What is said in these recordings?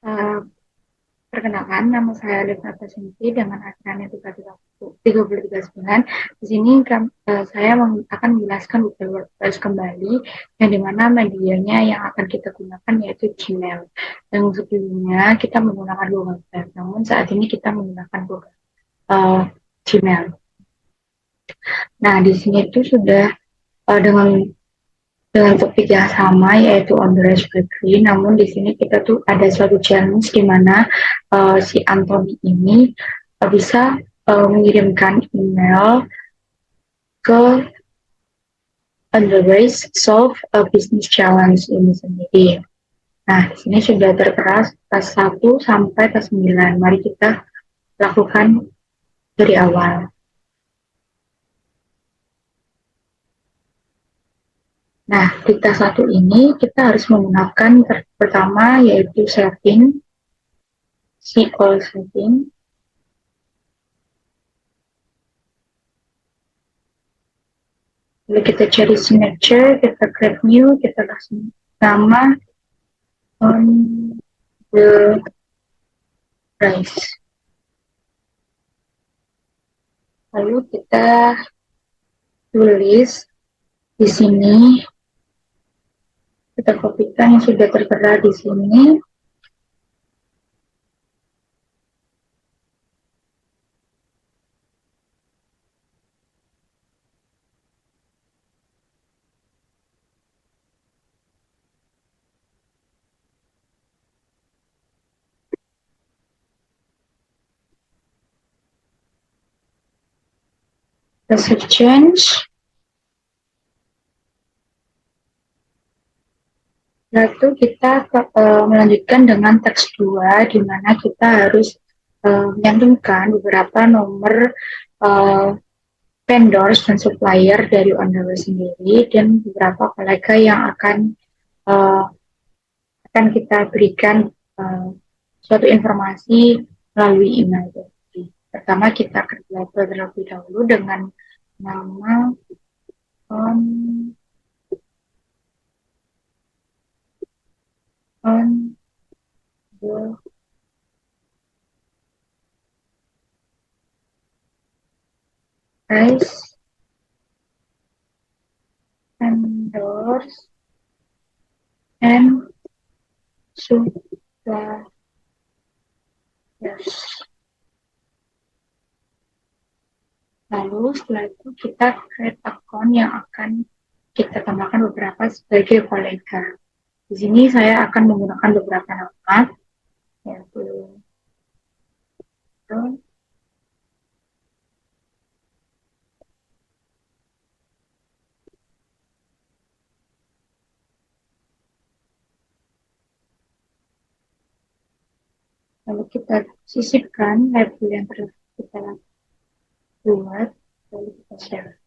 Eh, Perkenalkan, nama saya Livna Tasinti dengan acaranya 33 bulan. Di sini saya akan menjelaskan Google WordPress kembali, yang dimana medianya yang akan kita gunakan yaitu Gmail. Yang sebelumnya kita menggunakan Google Drive, namun saat ini kita menggunakan eh, Gmail. Nah, di sini itu sudah dengan topik yang sama yaitu on the respiratory, namun di sini kita tuh ada suatu challenge di mana si Anthony ini bisa mengirimkan email ke on the race solve a business challenge ini sendiri. Nah, di sini sudah tertera tas 1 sampai tas 9. Mari kita lakukan dari awal. Nah, di tas 1 ini kita harus menggunakan pertama yaitu setting, si all setting. Lalu kita cari signature, kita create new, kita kasih nama on the price. Lalu kita tulis di sini, kita kopikan yang sudah tertera di sini. Kita save change. Lalu kita melanjutkan dengan teks 2, di mana kita harus menyantumkan beberapa nomor uh, vendors dan supplier dari Underwear sendiri dan beberapa kolega yang uh, akan kita berikan uh, suatu informasi melalui email. Pertama kita kerja terlebih dahulu dengan nama on on the price vendors and suppliers. Lalu setelah itu kita create account yang akan kita tambahkan beberapa sebagai kolega. Di sini saya akan menggunakan beberapa nama, yaitu lalu kita sisipkan label yang telah kita buat, lalu kita share.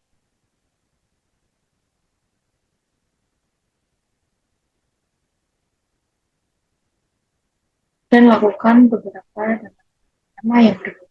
Dan lakukan beberapa nama yang berbeda.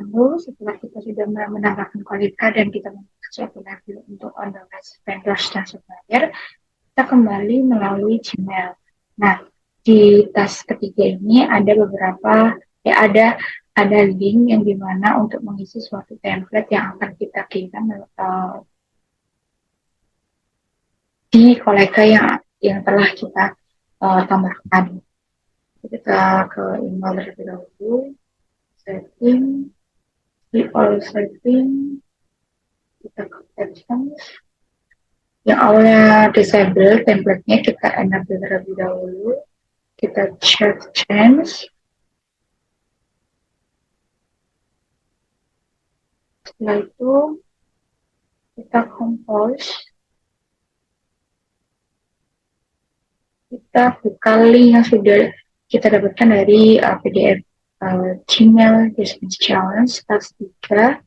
Lalu setelah kita sudah menambahkan kualitas dan kita membuat suatu level untuk on the list vendors dan supplier, kita kembali melalui Gmail. Nah, di tas ketiga ini ada beberapa, ada link yang dimana untuk mengisi suatu template yang akan kita kirim di kolega yang telah kita tambahkan. Kita ke email terlebih dahulu, setting, di all setting, kita ke captions. Yang awalnya disable, template-nya kita enable terlebih dahulu. Kita check change. Setelah itu, kita compose. Kita buka link yang sudah kita dapatkan dari PDF Gmail Business Challenge kelas 3,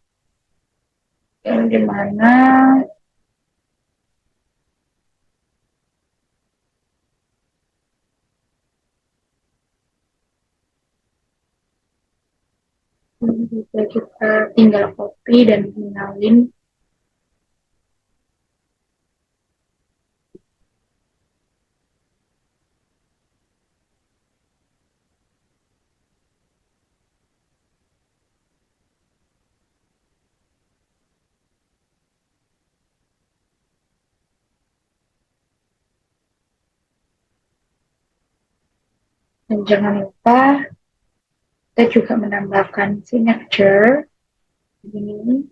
yang dimana kita tinggal copy dan mengenalin. Dan jangan lupa kita juga menambahkan signature ini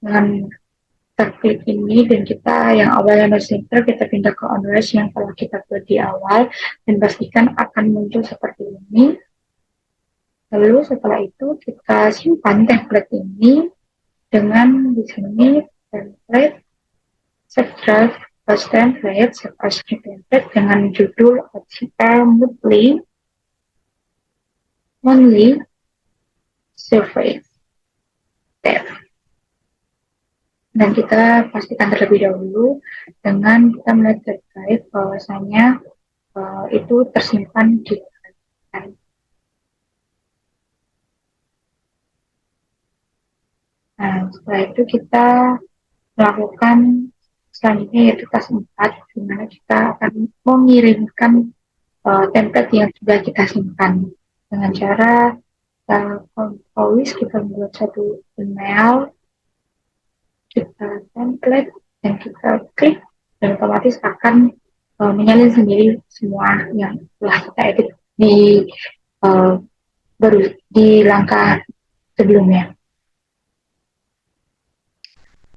dengan kita klik ini, dan kita yang awalnya no signature kita pindah ke onRest yang telah kita buat di awal, dan pastikan akan muncul seperti ini. Lalu setelah itu kita simpan template ini dengan di sini template save draft as template, save as template dengan judul OCR monthly survey. Dan kita pastikan terlebih dahulu dengan kita melihat terkait bahwasanya itu tersimpan di kan. Nah, setelah itu kita melakukan selanjutnya yaitu tas 4, di mana kita akan mengirimkan template yang sudah kita simpan dengan cara compose. Kita membuat satu email, kita template, dan kita klik, dan otomatis akan menyalin sendiri semua yang telah kita edit di baru di langkah sebelumnya.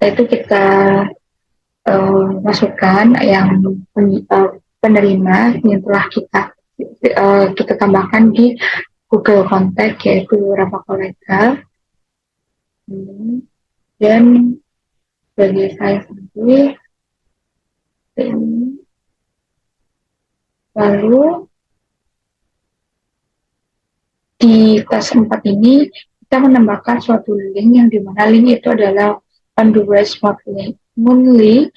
Itu kita masukkan yang penerima yang telah kita tambahkan di Google Contact, yaitu beberapa kolega. Dan bagi saya sendiri ini, lalu di tas 4 ini kita menambahkan suatu link yang dimana link itu adalah on the West monthly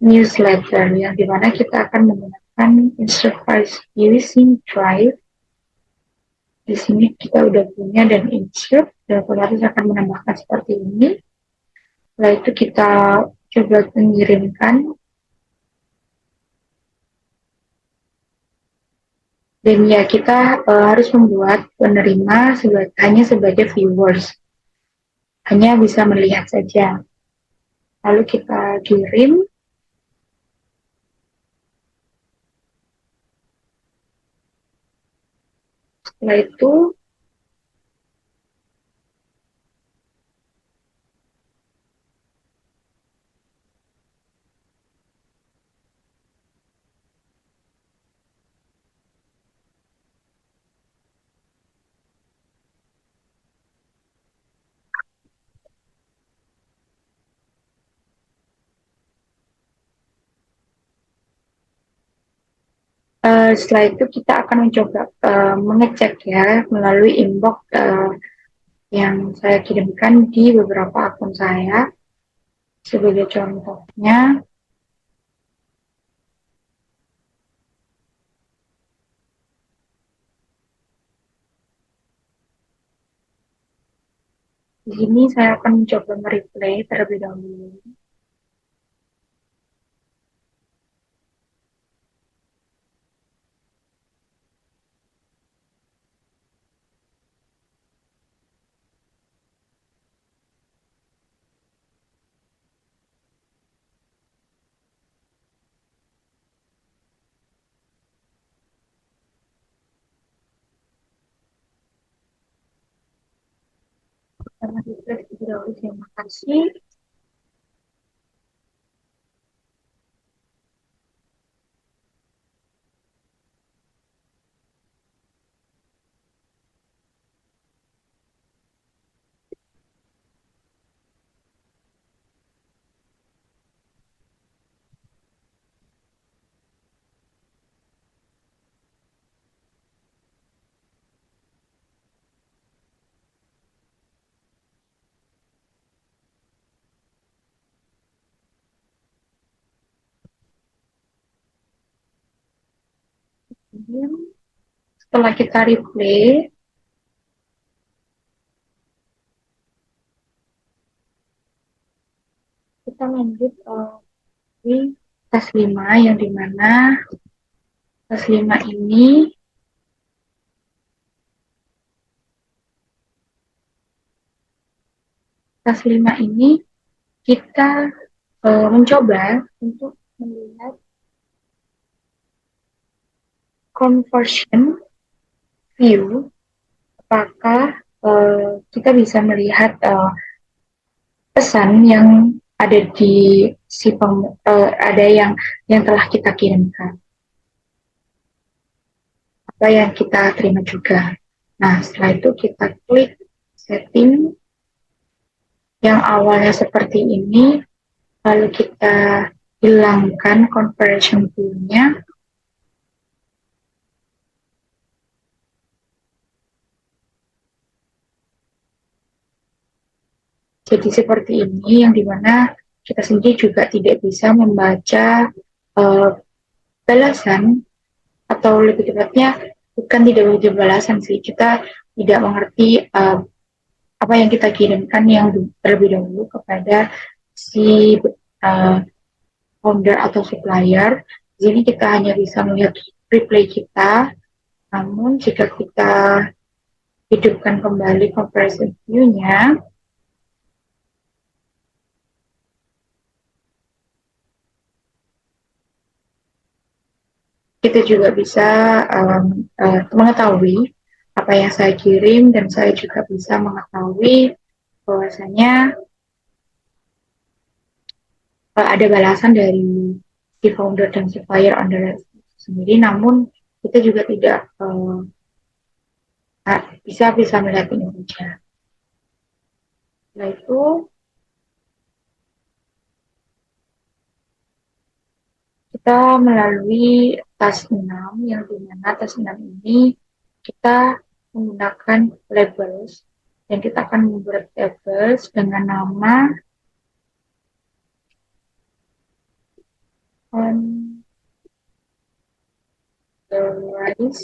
newsletter, yang dimana kita akan menggunakan insert files using Drive. Di sini kita udah punya dan insert, dan otomatis akan menambahkan seperti ini. Setelah itu kita coba mengirimkan, dan ya kita harus membuat penerima hanya sebagai viewers, hanya bisa melihat saja. Lalu kita kirim. Setelah itu setelah itu kita akan mencoba mengecek ya melalui inbox yang saya kirimkan di beberapa akun saya. Sebagai contohnya, Di sini saya akan mencoba mereplay terlebih dahulu. Karena replay terlebih dahulu, terima kasih. Setelah kita replay, kita lanjut di tes 5 yang dimana tes 5 ini kita mencoba untuk melihat conversion view, apakah kita bisa melihat pesan yang ada di ada yang telah kita kirimkan, apa yang kita terima juga. Nah, setelah itu kita klik setting yang awalnya seperti ini, lalu kita hilangkan conversion view-nya. Jadi seperti ini, yang dimana kita sendiri juga tidak bisa membaca uh, balasan, atau lebih tepatnya bukan tidak membaca balasan sih, kita tidak mengerti apa yang kita kirimkan yang terlebih dahulu kepada si uh, founder atau supplier. Di sini kita hanya bisa melihat replay kita, namun jika kita hidupkan kembali comparison view-nya, kita juga bisa mengetahui apa yang saya kirim, dan saya juga bisa mengetahui bahwasanya ada balasan dari si founder dan supplier owner sendiri, namun kita juga tidak bisa melihat ini saja. Setelah itu kita melalui tas 6, yang dimana tas 6 ini kita menggunakan labels, dan kita akan membuat labels dengan nama on the rise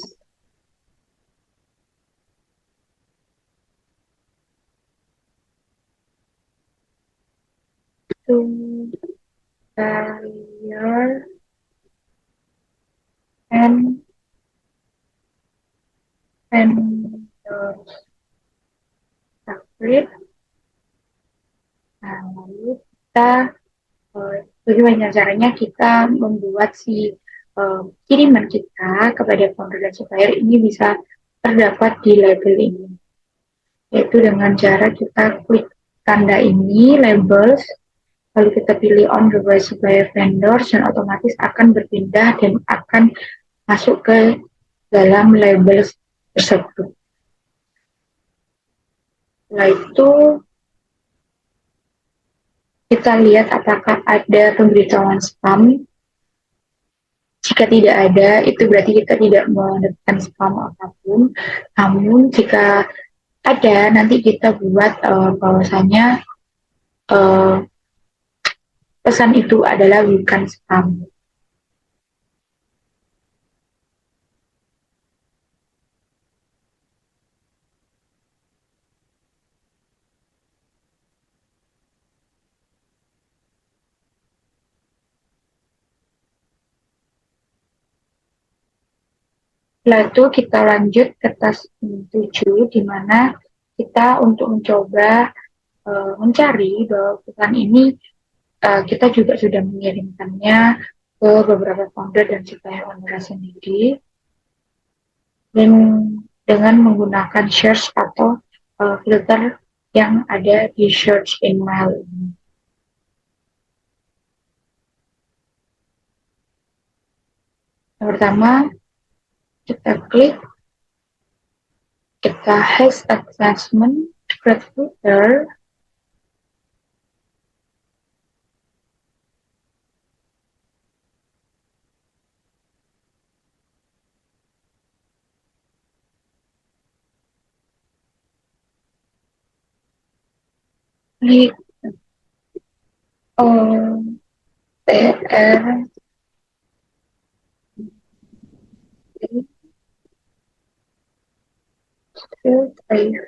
to career and vendors upgrade. Nah, lalu kita bagaimana caranya kita membuat si kiriman kita kepada founder dan supplier ini bisa terdapat di label ini, yaitu dengan cara kita klik tanda ini, labels, lalu kita pilih on the right supplier vendors, dan otomatis akan berpindah dan akan masuk ke dalam label tersebut. Setelah itu kita lihat apakah ada pemberitahuan spam. Jika tidak ada, itu berarti kita tidak mendapatkan spam apapun. Namun jika ada, nanti kita buat bahwasanya uh, pesan itu adalah bukan spam. Setelah itu kita lanjut ke task 7, di mana kita untuk mencoba mencari bahwa pesan ini kita juga sudah mengirimkannya ke beberapa founder dan supplier owner sendiri, dan dengan menggunakan search atau filter yang ada di search email ini. Yang pertama, kita klik, kita has attachment, spread filter, klik TR, filter,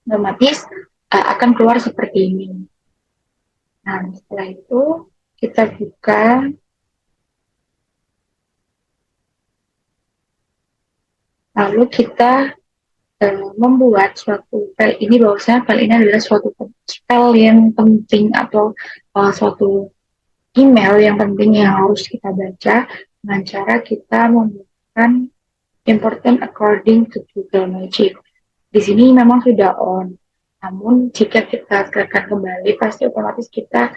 otomatis akan keluar seperti ini. Nah, setelah itu kita buka, lalu kita membuat suatu file ini, bahwasanya file ini adalah suatu file yang penting atau suatu email yang penting yang harus kita baca, dengan cara kita menggunakan important according to Google Magic. Di sini memang sudah on, namun jika kita tekan kembali pasti otomatis kita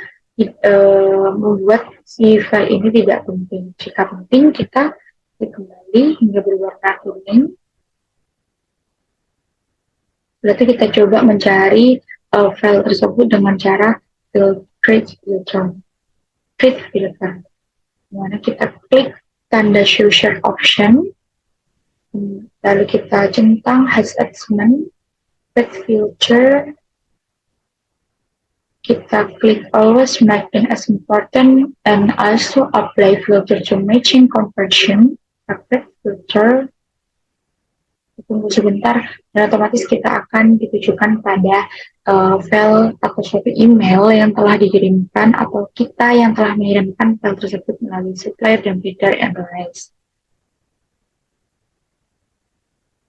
membuat si file ini tidak penting. Jika penting, kita klik kembali hingga berwarna kuning. Berarti kita coba mencari file tersebut dengan cara create filter. Dimana kita klik tanda show share option, lalu kita centang has attachment, create filter, kita klik always marking as important and also apply filter to matching conversion. Create filter, tunggu sebentar, dan otomatis kita akan ditujukan pada file atau suatu email yang telah dikirimkan atau kita yang telah mengirimkan file tersebut melalui supplier dan bidder enterprise.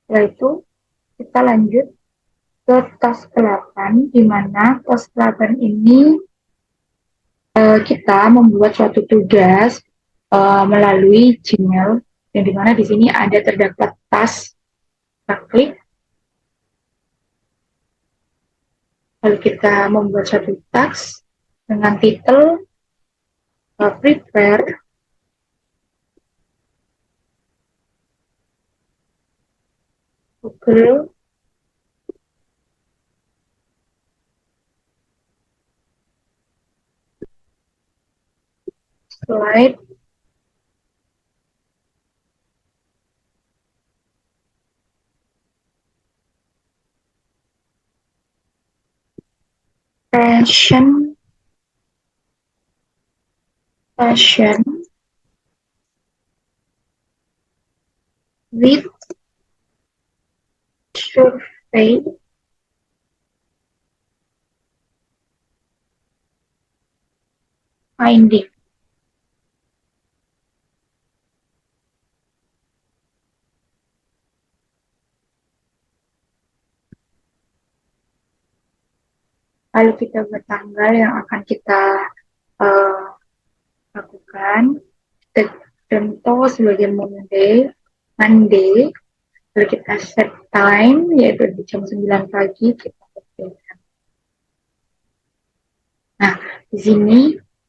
Setelah itu kita lanjut ke task 8, di mana task 8 ini kita membuat suatu tugas melalui Gmail, yang dimana di sini ada terdapat task. Kita klik, lalu kita membuat satu task dengan titel prepare Google slide passion with survey finding. Lalu kita buat tanggal yang akan kita lakukan. Contoh sebagai Monday, lalu kita set time, yaitu di jam 9 pagi kita kerjakan. Nah, di sini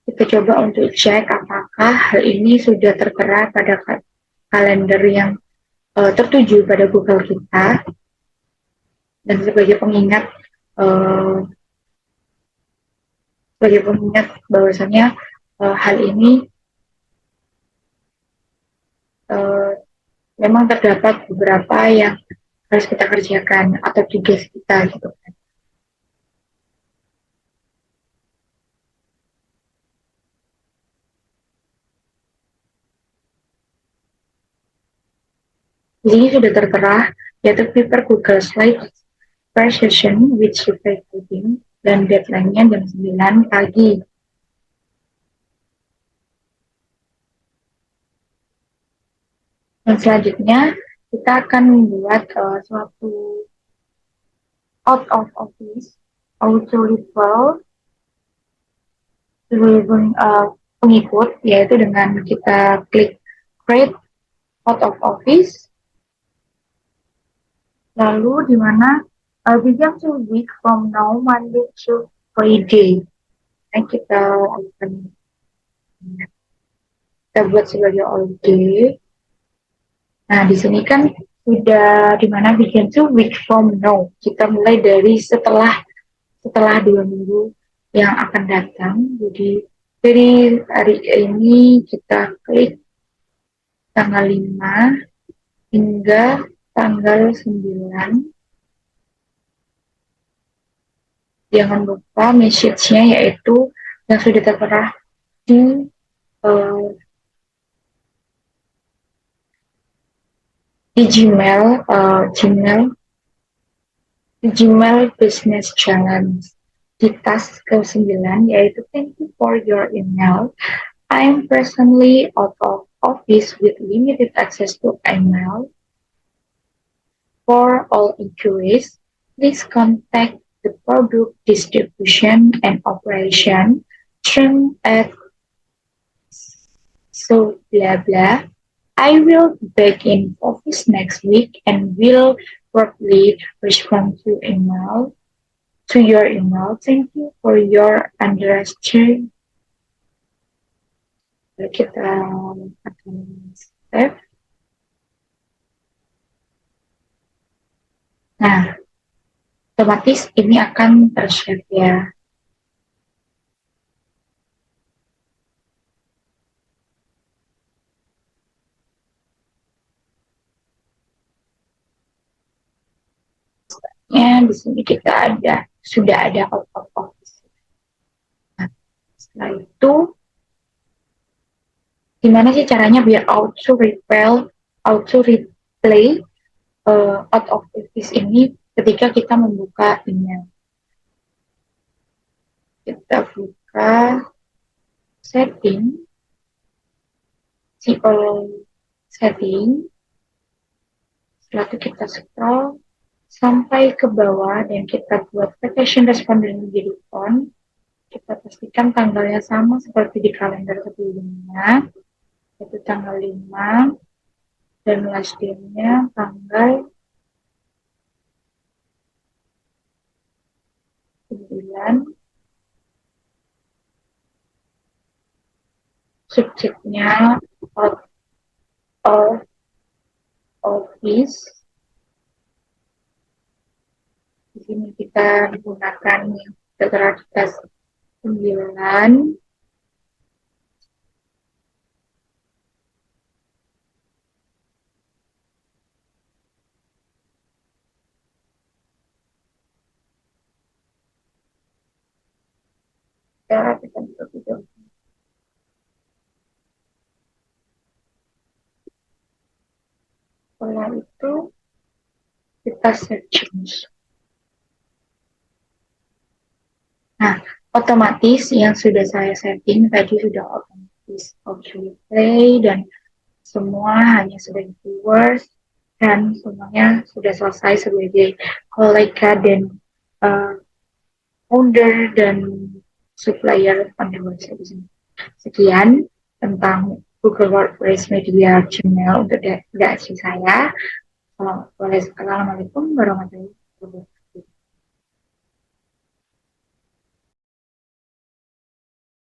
kita coba untuk cek apakah hal ini sudah tertera pada kalender yang tertuju pada Google kita. Dan sebagai pengingat bahwasanya hal ini memang terdapat beberapa yang harus kita kerjakan atau tugas kita gitu kan. Di sini sudah tertera, yaitu prepare Google Slide per session with survey coding. dan deadline-nya jam 9 pagi. Dan selanjutnya kita akan membuat suatu out of office auto referral pengikut, yaitu dengan kita klik create out of office, lalu di mana begin 2 week from now, Monday to Friday. Nah, kita akan kita buat sebagai all day. Nah, di sini kan sudah di mana begin 2 week from now. Kita mulai dari setelah 2 minggu yang akan datang. Jadi dari hari ini kita klik tanggal 5 hingga tanggal 9. Jangan lupa message-nya yaitu yang sudah tertera di Gmail Business Challenge di task ke-9, yaitu thank you for your email. I am presently out of office with limited access to email. For all inquiries, please contact the product distribution and operation team at so blah blah. I will be back in office next week and will promptly respond to your email. Thank you for your understanding. Kita akan save. Nah, otomatis ini akan ter-save ya. Di sini kita sudah ada out of office. Nah, setelah itu, gimana sih caranya biar auto replay out of office ini ketika kita membuka email? Kita buka setting, setting. Setelah itu kita scroll sampai ke bawah dan kita buat vacation responder menjadi on. Kita pastikan tanggalnya sama seperti di kalender sebelumnya, yaitu tanggal 5, dan last day-nya tanggal 9. Subjeknya out of office. Di sini kita menggunakan tertera 9. Kita buka video. Setelah itu kita searching. Nah, otomatis yang sudah saya setting tadi sudah otomatis auto play dan semua hanya sebagai viewers dan semuanya sudah selesai sebagai kolega dan founder dan supplier on the website. Sekian tentang Google Workspace Media Channel untuk redaksi saya. Assalamualaikum warahmatullahi wabarakatuh.